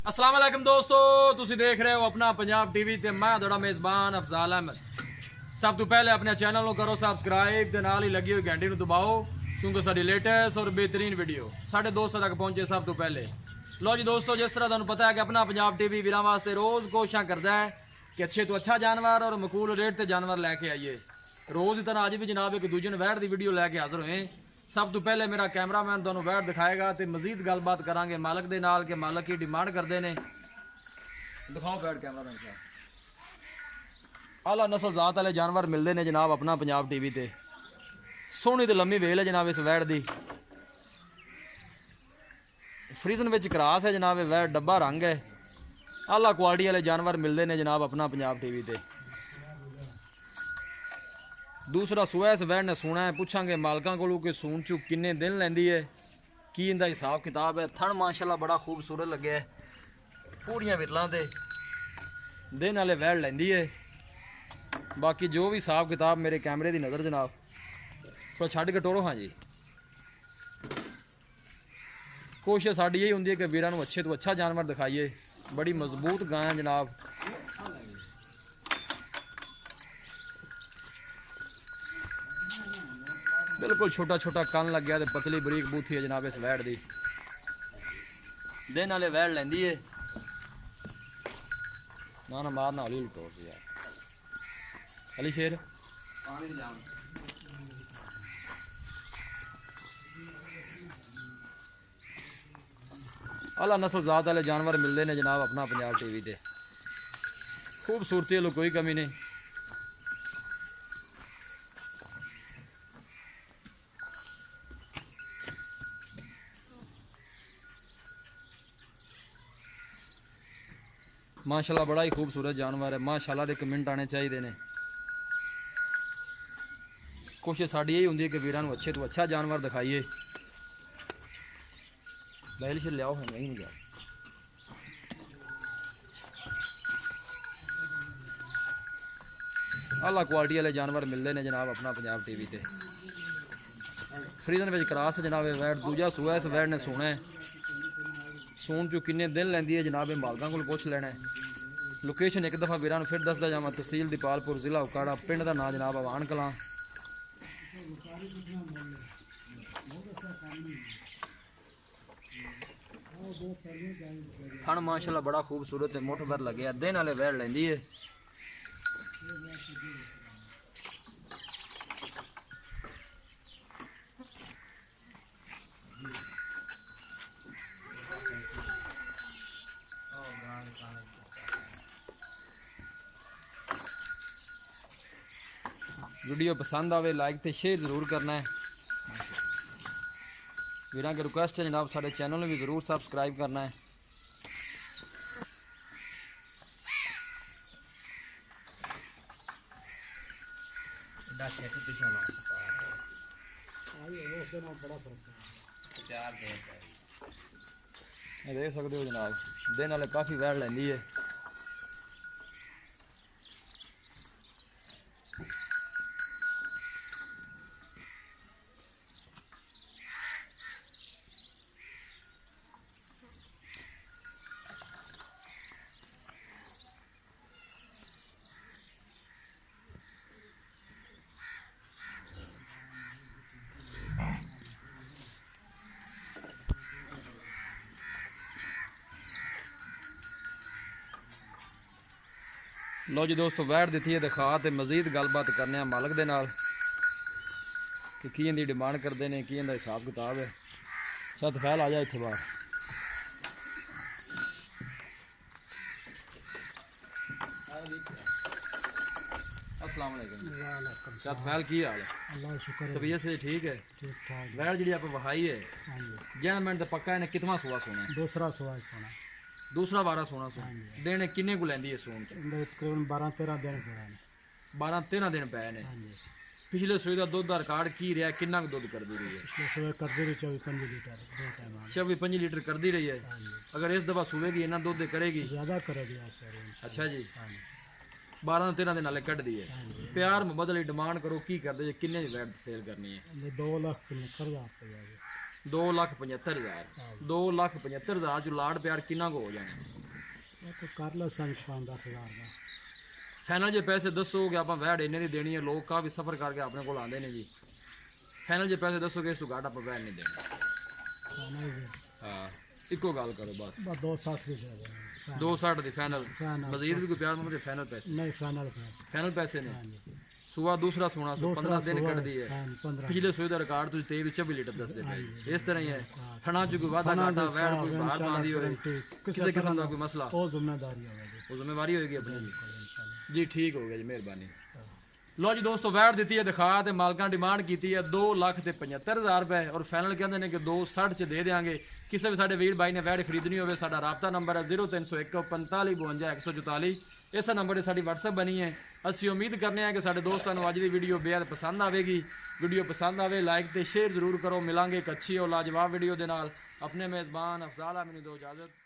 अस्सलाम वालेकुम दोस्तों, तुसी देख रहे हो अपना पंजाब टीवी ते मैं थोड़ा मेज़बान अफजाल अहमद। सब तो पहले अपने चैनल को करो सब्सक्राइब ते नाल ही लगी हुई घंटी को दबाओ क्योंकि साडी लेटेस्ट और बेहतरीन वीडियो साढ़े दोस्तों तक पहुंचे सब तो पहले। लो जी दोस्तों, जिस तरह तुहानू पता है कि अपना पंजाब टीवी वीरां वास्ते रोज़ कोशिशां करता है कि अच्छे तो अच्छा जानवर और मकूल रेट ते जानवर लैके आइए। रोज़ की तरह अज भी जनाब एक दूजे वैट की वीडियो लैके हाजिर होए। सब तो पहले मेरा कैमरामैन तुहानू वैट दिखाएगा तो मजीद गलबात करांगे मालक दे नाल कि मालक की डिमांड करते हैं। दिखाओ वैट कैमरामैन साहब। आला नस्ल जात वाले जानवर मिलते हैं जनाब अपना पंजाब टीवी ते। सोहनी तो लम्मी वेल है जनाब इस वैट की। फ्रीजन विच क्रॉस है जनाब, वैट डब्बा रंग है। आला क्वालिटी वाले जानवर मिलते हैं जनाब अपना पंजाब टीवी ते। दूसरा सूआ इस वैट ने सुना है, पूछांगे मालकां कोलों कि सून चू किन्ने दिन लैंदी है, की इंदा हिसाब किताब है। थन माशाल्लाह बड़ा खूबसूरत लगे है, पूरियां विरलां ते दिन वाले वैट लैंदी है। बाकी जो भी हिसाब किताब मेरे कैमरे की नज़र जनाब थोड़ा छड्ड के टोरो। हाँ जी, कोशिश साड़ी यही होंगी है कि वीरां नूं अच्छे तो अच्छा जानवर दिखाइए। बड़ी मजबूत गाय है जनाब। बिल्कुल छोटा छोटा कन लग गया, पतली बरीक बूथी है जनाब इस वैट की। दिन वाले वैट लैंदी है ना मारना हौली हौली टोर यार अली शेर। आला नस्ल जात वाले जानवर मिलते हैं जनाब अपना पंजाब टीवी ते। खूबसूरती वालों कोई कमी नहीं। माशाल्लाह बड़ा ही खूबसूरत जानवर है। माशाल्लाह दे कमेंट आने चाहिए ने। कोशिश साड़ी यही होंगी है कि वीरां नूं अच्छे तो अच्छा जानवर दिखाइए। बैल से लियाओ है नहीं गया। आला क्वालिटी वाले जानवर मिलते हैं जनाब अपना पंजाब टीवी ते। फ्रीजन विच क्रॉस जनाब वैट दूजा सूआ इस वैट ने सुना है। सून चू किन्ने दिन लैंदी है जनाब मालकां कोल पुछ लेना है। लोकेशन एक दफ़ा वीरां नूं फिर दसदा जावां, तहसील दीपालपुर जिला उकाड़ा, पिंड का नाम जनाब अवान कलां। थन माशाल्लाह बड़ा खूबसूरत है, मुठ भर लगे दिन वाले वैट लैंदी है। वीडियो पसंद आवे लाइक तो शेयर जरूर करना है। वीरां की रिक्वेस्ट है जनाब सारे चैनल में भी ज़रूर सब्सक्राइब करना है। देख सकते हो जनाब दिन वाले काफ़ी वैट लैंदी है। लो जी दोस्तों, वैट दी है दिखा तो मजीद गलबात करने मालक दे नाल कि की इंदी डिमांड करते हैं, की इंदा हिसाब किताब है। सत फैल आ जाए इत्थे बाहर। अस्सलाम वालेकुम। सत फैल की हाल है? अल्लाह शुक्र है। तबीयत से ठीक है? ठीक ठाक। वैट जी आप वहाई है जैन मिनट तो पक्का इन्हें कितना सोआ सोना है? दूसरा सुहा सोना। दूसरा 12-16 सौ दिन किन्ने को लैंदी है सून च? तकरीबन 12-13 दिन पे हैं। 12-13 दिन पे ने। पिछले सूए का दुध का रिकॉर्ड की रहा, किन्ना दुध करती रही है? पिछले सुबह करती रही 24-25 लीटर दो टाइम। 24-25 लीटर करती रही है। अगर इस दफा सूएगी इन्ना दुध करेगी? ज़्यादा करेगी आज सर। अच्छा जी, 12-13 दिन नाले कट दी है। प्यार मुहब्बत वाली डिमांड करो की करते जे किन्ने दी वैट सेल करनी है? 2,75,000 2,75,000। 2,75,000 जो लाड़ प्यार किन्ना को हो जाना? तो कर लो संग 5-10 हज़ार का ਫਾਈਨਲ ਜੇ ਪੈਸੇ ਦੱਸੋ ਕਿ ਆਪਾਂ ਵੈੜ ਇੰਨੇ ਦੀ ਦੇਣੀ ਹੈ, ਲੋਕ ਕਾਫੀ ਸਫਰ ਕਰਕੇ ਆਪਣੇ ਕੋਲ ਆਉਂਦੇ ਨੇ ਜੀ। ਫਾਈਨਲ ਜੇ ਪੈਸੇ ਦੱਸੋਗੇ ਇਸ ਤੋਂ ਘੱਟ ਆਪਾਂ ਵੈੜ ਨਹੀਂ ਦੇਣੀ। खाना ही है ਹਾਂ ਇੱਕੋ ਗੱਲ ਕਰੋ ਬਸ। बस 260 की दे देंगे 260 ਦੀ ਫਾਈਨਲ। फाइनल ਮਜ਼ੀਦ भी कोई प्यार मुझे फाइनल पैसे। नहीं फाइनल पैसे फाइनल पैसे ने हाँ जी सुआ दूसरा सोना सो 15 दिन सुआ कट दी है। हाँ 15 पिछले सूए का रिकॉर्ड तुझे 23-24 लीटर दस दे पे इस तरह ही है। थना जो कोई वादा घाटा वैर कोई बाहर बांधी हो किसी किस्म का कोई मसला और जिम्मेदारी होगी वो जिम्मेवारी होगी अपनी जी। इंशाल्लाह जी ठीक हो गया जी मेहरबानी। लो जी दोस्तों वैट दी है दिखा तो मालकान डिमांड की है 2,75,000 रुपए और फाइनल कहते हैं कि 260 च दे देंगे। किसी भी साडे वीर भाई ने वैट खरीदनी हो साडा राबता नंबर है 0301 45 52 144। इस नंबर से साडी WhatsApp बनी है। असी उम्मीद करने हैं कि साडे दोस्तों को अज की वीडियो बेहद पसंद आएगी। वीडियो पसंद आए लाइक तो शेयर जरूर करो। मिलांगे एक अच्छी और लाजवाब वीडियो के नाल। अपने मेज़बान अफजाल मैनू दो इजाजत।